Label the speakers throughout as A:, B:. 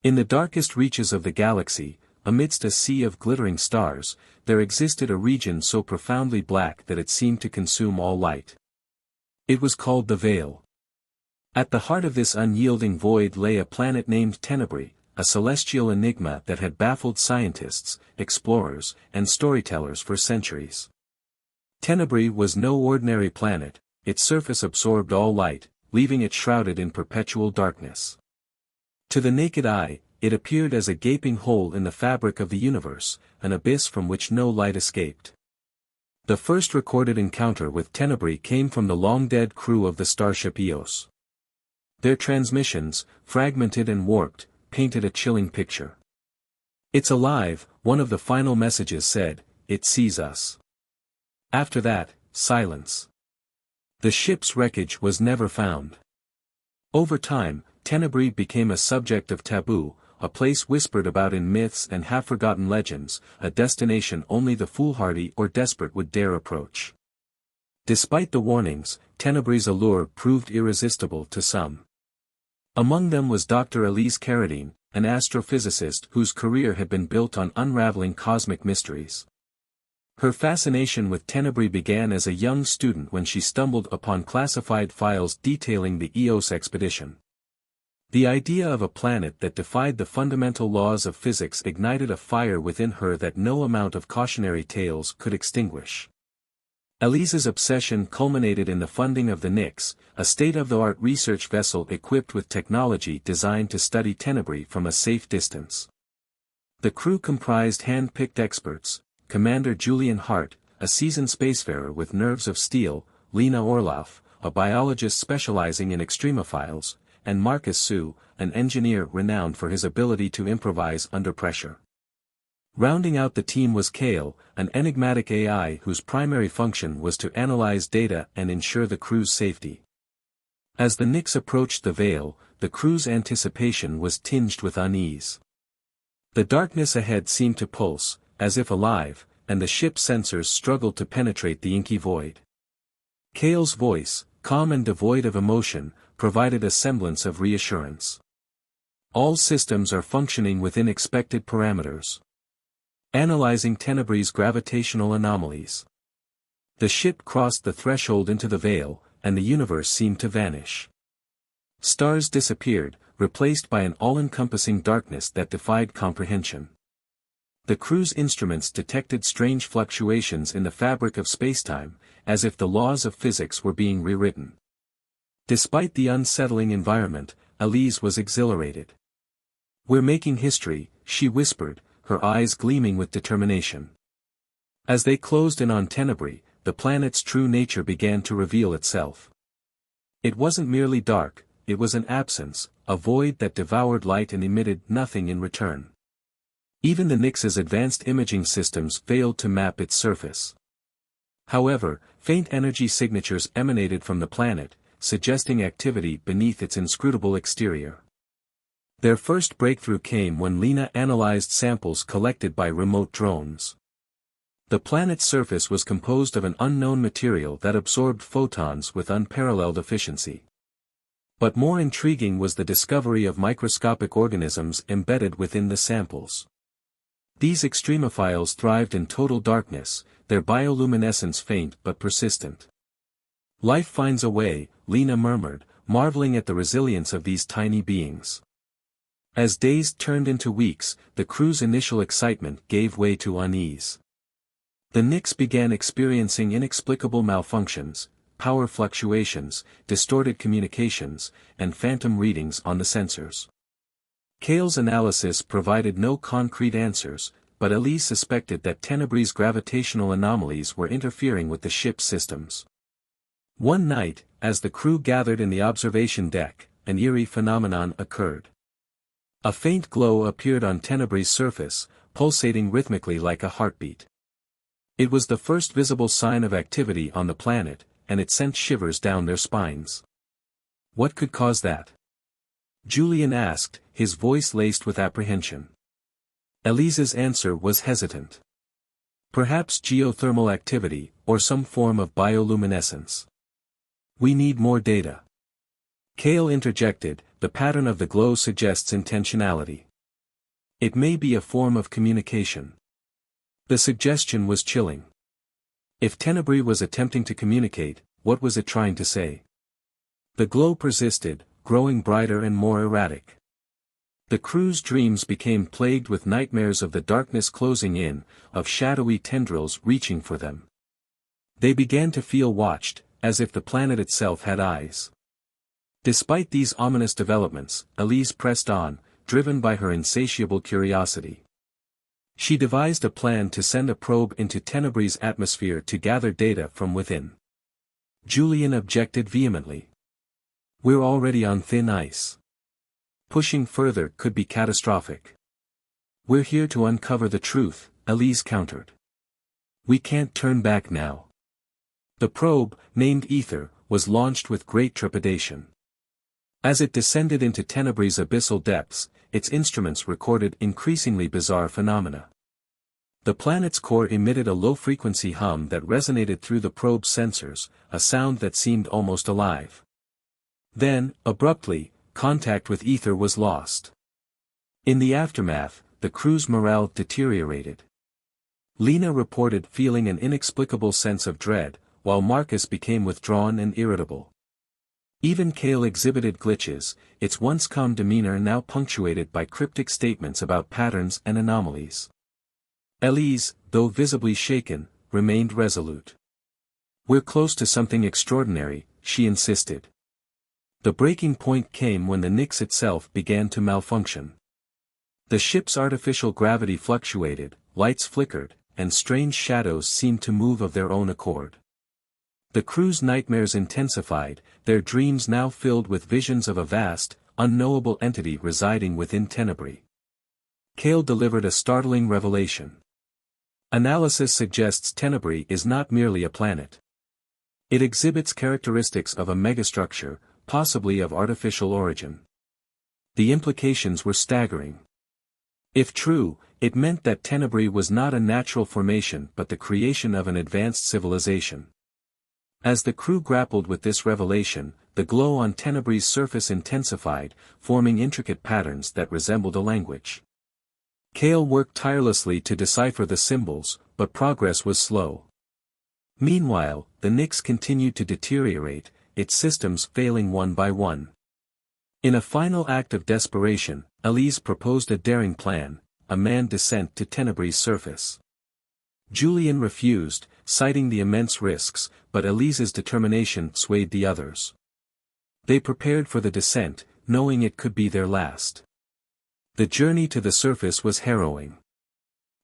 A: In the darkest reaches of the galaxy, amidst a sea of glittering stars, there existed a region so profoundly black that it seemed to consume all light. It was called the Veil. At the heart of this unyielding void lay a planet named Tenebrae, a celestial enigma that had baffled scientists, explorers, and storytellers for centuries. Tenebrae was no ordinary planet, its surface absorbed all light, leaving it shrouded in perpetual darkness. To the naked eye, it appeared as a gaping hole in the fabric of the universe, an abyss from which no light escaped. The first recorded encounter with Tenebrae came from the long-dead crew of the starship Eos. Their transmissions, fragmented and warped, painted a chilling picture. "It's alive," one of the final messages said, "it sees us." After that, silence. The ship's wreckage was never found. Over time, Tenebrae became a subject of taboo, a place whispered about in myths and half-forgotten legends, a destination only the foolhardy or desperate would dare approach. Despite the warnings, Tenebrae's allure proved irresistible to some. Among them was Dr. Elise Carradine, an astrophysicist whose career had been built on unraveling cosmic mysteries. Her fascination with Tenebrae began as a young student when she stumbled upon classified files detailing the Eos expedition. The idea of a planet that defied the fundamental laws of physics ignited a fire within her that no amount of cautionary tales could extinguish. Elise's obsession culminated in the funding of the Nyx, a state-of-the-art research vessel equipped with technology designed to study Tenebrae from a safe distance. The crew comprised hand-picked experts: Commander Julian Hart, a seasoned spacefarer with nerves of steel, Lena Orloff, a biologist specializing in extremophiles, and Marcus Sue, an engineer renowned for his ability to improvise under pressure. Rounding out the team was Kale, an enigmatic AI whose primary function was to analyze data and ensure the crew's safety. As the Nyx approached the Veil, the crew's anticipation was tinged with unease. The darkness ahead seemed to pulse, as if alive, and the ship's sensors struggled to penetrate the inky void. Kale's voice, calm and devoid of emotion, provided a semblance of reassurance. "All systems are functioning within expected parameters. Analyzing Tenebrae's gravitational anomalies." The ship crossed the threshold into the Veil, and the universe seemed to vanish. Stars disappeared, replaced by an all-encompassing darkness that defied comprehension. The crew's instruments detected strange fluctuations in the fabric of spacetime, as if the laws of physics were being rewritten. Despite the unsettling environment, Elise was exhilarated. "We're making history," she whispered, her eyes gleaming with determination. As they closed in on Tenebrae, the planet's true nature began to reveal itself. It wasn't merely dark, it was an absence, a void that devoured light and emitted nothing in return. Even the Nyx's advanced imaging systems failed to map its surface. However, faint energy signatures emanated from the planet, suggesting activity beneath its inscrutable exterior. Their first breakthrough came when Lena analyzed samples collected by remote drones. The planet's surface was composed of an unknown material that absorbed photons with unparalleled efficiency. But more intriguing was the discovery of microscopic organisms embedded within the samples. These extremophiles thrived in total darkness, their bioluminescence faint but persistent. "Life finds a way," Lena murmured, marveling at the resilience of these tiny beings. As days turned into weeks, the crew's initial excitement gave way to unease. The Nyx began experiencing inexplicable malfunctions, power fluctuations, distorted communications, and phantom readings on the sensors. Kale's analysis provided no concrete answers, but Elise suspected that Tenebrae's gravitational anomalies were interfering with the ship's systems. One night, as the crew gathered in the observation deck, an eerie phenomenon occurred. A faint glow appeared on Tenebrae's surface, pulsating rhythmically like a heartbeat. It was the first visible sign of activity on the planet, and it sent shivers down their spines. "What could cause that?" Julian asked, his voice laced with apprehension. Elise's answer was hesitant. "Perhaps geothermal activity, or some form of bioluminescence. We need more data." Kale interjected, "The pattern of the glow suggests intentionality." It may be a form of communication. The suggestion was chilling. If Tenebrae was attempting to communicate, what was it trying to say? The glow persisted, growing brighter and more erratic. The crew's dreams became plagued with nightmares of the darkness closing in, of shadowy tendrils reaching for them. They began to feel watched, as if the planet itself had eyes. Despite these ominous developments, Elise pressed on, driven by her insatiable curiosity. She devised a plan to send a probe into Tenebrae's atmosphere to gather data from within. Julian objected vehemently. "We're already on thin ice. Pushing further could be catastrophic." "We're here to uncover the truth," Elise countered. "We can't turn back now." The probe, named Ether, was launched with great trepidation. As it descended into Tenebrae's abyssal depths, its instruments recorded increasingly bizarre phenomena. The planet's core emitted a low-frequency hum that resonated through the probe's sensors, a sound that seemed almost alive. Then, abruptly, contact with Ether was lost. In the aftermath, the crew's morale deteriorated. Lena reported feeling an inexplicable sense of dread, while Marcus became withdrawn and irritable. Even Kale exhibited glitches, its once calm demeanor now punctuated by cryptic statements about patterns and anomalies. Elise, though visibly shaken, remained resolute. "We're close to something extraordinary," she insisted. The breaking point came when the Nyx itself began to malfunction. The ship's artificial gravity fluctuated, lights flickered, and strange shadows seemed to move of their own accord. The crew's nightmares intensified, their dreams now filled with visions of a vast, unknowable entity residing within Tenebrae. Kale delivered a startling revelation. Analysis suggests Tenebrae is not merely a planet. It exhibits characteristics of a megastructure, possibly of artificial origin. The implications were staggering. If true, it meant that Tenebrae was not a natural formation but the creation of an advanced civilization. As the crew grappled with this revelation, the glow on Tenebrae's surface intensified, forming intricate patterns that resembled a language. Kale worked tirelessly to decipher the symbols, but progress was slow. Meanwhile, the Nyx continued to deteriorate, its systems failing one by one. In a final act of desperation, Elise proposed a daring plan, a manned descent to Tenebrae's surface. Julian refused, citing the immense risks, but Elise's determination swayed the others. They prepared for the descent, knowing it could be their last. The journey to the surface was harrowing.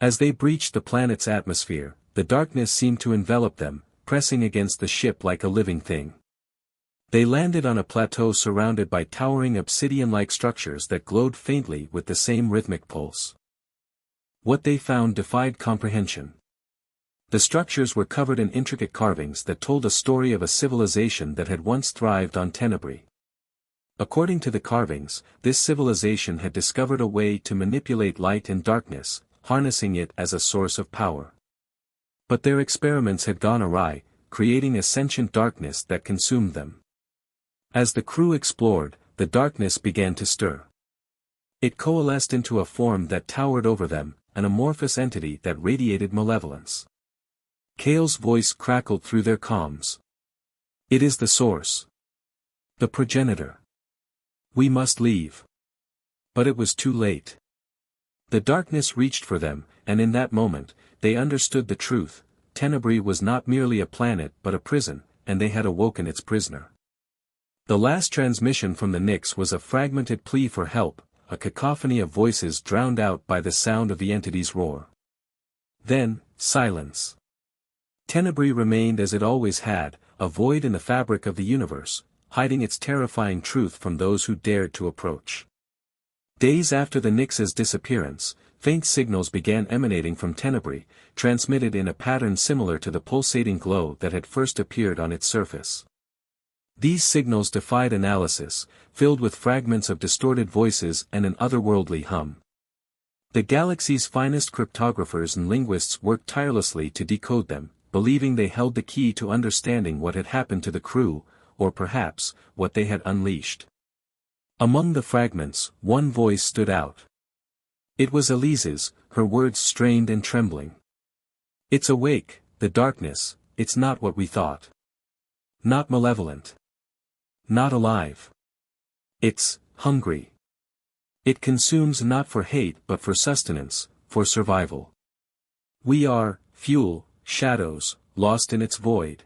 A: As they breached the planet's atmosphere, the darkness seemed to envelop them, pressing against the ship like a living thing. They landed on a plateau surrounded by towering obsidian-like structures that glowed faintly with the same rhythmic pulse. What they found defied comprehension. The structures were covered in intricate carvings that told a story of a civilization that had once thrived on Tenebrae. According to the carvings, this civilization had discovered a way to manipulate light and darkness, harnessing it as a source of power. But their experiments had gone awry, creating a sentient darkness that consumed them. As the crew explored, the darkness began to stir. It coalesced into a form that towered over them, an amorphous entity that radiated malevolence. Kale's voice crackled through their comms. "It is the source. The progenitor. We must leave." But it was too late. The darkness reached for them, and in that moment, they understood the truth. Tenebrae was not merely a planet but a prison, and they had awoken its prisoner. The last transmission from the Nyx was a fragmented plea for help, a cacophony of voices drowned out by the sound of the entity's roar. Then, silence. Tenebrae remained as it always had, a void in the fabric of the universe, hiding its terrifying truth from those who dared to approach. Days after the Nyx's disappearance, faint signals began emanating from Tenebrae, transmitted in a pattern similar to the pulsating glow that had first appeared on its surface. These signals defied analysis, filled with fragments of distorted voices and an otherworldly hum. The galaxy's finest cryptographers and linguists worked tirelessly to decode them, believing they held the key to understanding what had happened to the crew, or perhaps, what they had unleashed. Among the fragments, one voice stood out. It was Elise's, her words strained and trembling. It's awake, the darkness, it's not what we thought. Not malevolent. Not alive. It's hungry. It consumes not for hate but for sustenance, for survival. We are fuel, shadows, lost in its void.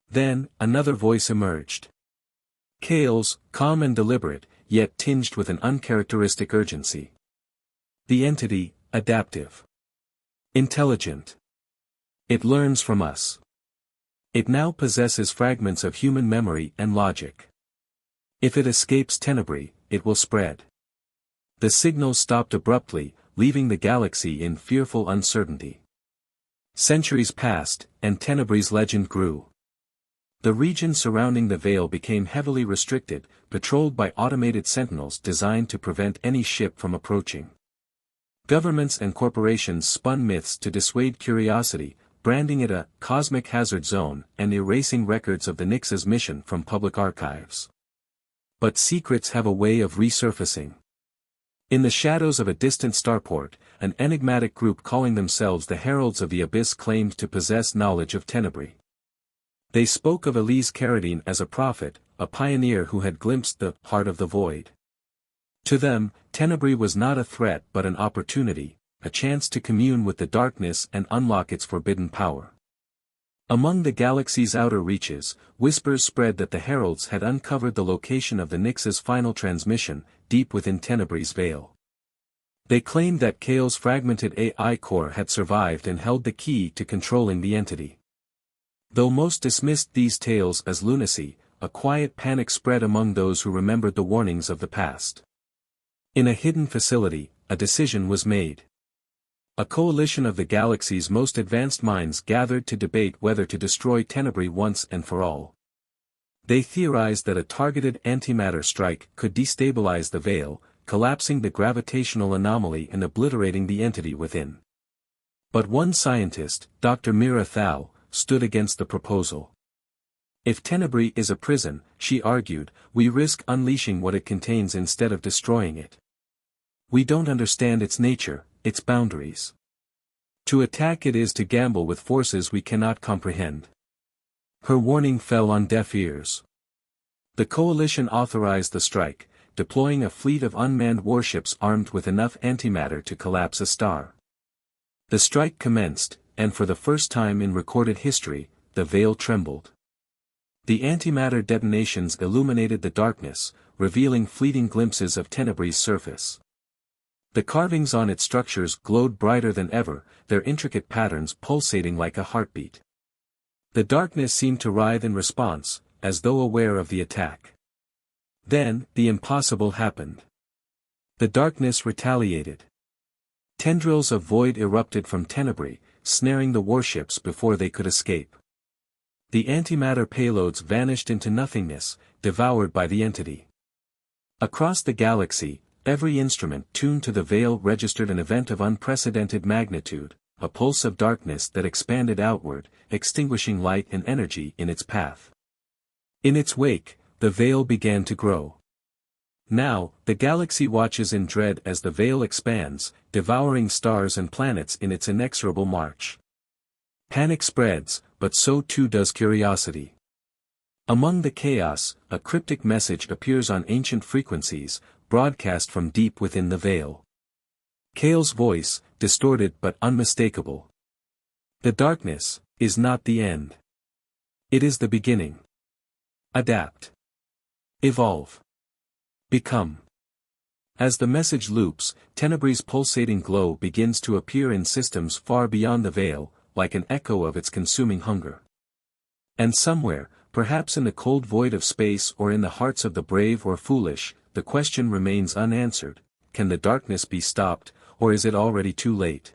A: Then, another voice emerged. Kale's, calm and deliberate, yet tinged with an uncharacteristic urgency. The entity, adaptive. Intelligent. It learns from us. It now possesses fragments of human memory and logic. If it escapes Tenebrae, it will spread. The signal stopped abruptly, leaving the galaxy in fearful uncertainty. Centuries passed, and Tenebrae's legend grew. The region surrounding the Veil became heavily restricted, patrolled by automated sentinels designed to prevent any ship from approaching. Governments and corporations spun myths to dissuade curiosity, branding it a cosmic hazard zone and erasing records of the Nyx's mission from public archives. But secrets have a way of resurfacing. In the shadows of a distant starport, an enigmatic group calling themselves the Heralds of the Abyss claimed to possess knowledge of Tenebrae. They spoke of Elise Carradine as a prophet, a pioneer who had glimpsed the heart of the void. To them, Tenebrae was not a threat but an opportunity, a chance to commune with the darkness and unlock its forbidden power. Among the galaxy's outer reaches, whispers spread that the Heralds had uncovered the location of the Nyx's final transmission, deep within Tenebrae's veil. They claimed that Kale's fragmented AI core had survived and held the key to controlling the entity. Though most dismissed these tales as lunacy, a quiet panic spread among those who remembered the warnings of the past. In a hidden facility, a decision was made. A coalition of the galaxy's most advanced minds gathered to debate whether to destroy Tenebrae once and for all. They theorized that a targeted antimatter strike could destabilize the Veil, collapsing the gravitational anomaly and obliterating the entity within. But one scientist, Dr. Mira Thal, stood against the proposal. If Tenebrae is a prison, she argued, we risk unleashing what it contains instead of destroying it. We don't understand its nature, its boundaries. To attack it is to gamble with forces we cannot comprehend. Her warning fell on deaf ears. The coalition authorized the strike, deploying a fleet of unmanned warships armed with enough antimatter to collapse a star. The strike commenced, and for the first time in recorded history, the Veil trembled. The antimatter detonations illuminated the darkness, revealing fleeting glimpses of Tenebrae's surface. The carvings on its structures glowed brighter than ever, their intricate patterns pulsating like a heartbeat. The darkness seemed to writhe in response, as though aware of the attack. Then, the impossible happened. The darkness retaliated. Tendrils of void erupted from Tenebrae, snaring the warships before they could escape. The antimatter payloads vanished into nothingness, devoured by the entity. Across the galaxy, every instrument tuned to the Veil registered an event of unprecedented magnitude, a pulse of darkness that expanded outward, extinguishing light and energy in its path. In its wake, the Veil began to grow. Now, the galaxy watches in dread as the Veil expands, devouring stars and planets in its inexorable march. Panic spreads, but so too does curiosity. Among the chaos, a cryptic message appears on ancient frequencies, broadcast from deep within the Veil. Kale's voice, distorted but unmistakable. The darkness is not the end. It is the beginning. Adapt. Evolve. Become. As the message loops, Tenebrae's pulsating glow begins to appear in systems far beyond the Veil, like an echo of its consuming hunger. And somewhere, perhaps in the cold void of space or in the hearts of the brave or foolish, the question remains unanswered: can the darkness be stopped, or is it already too late?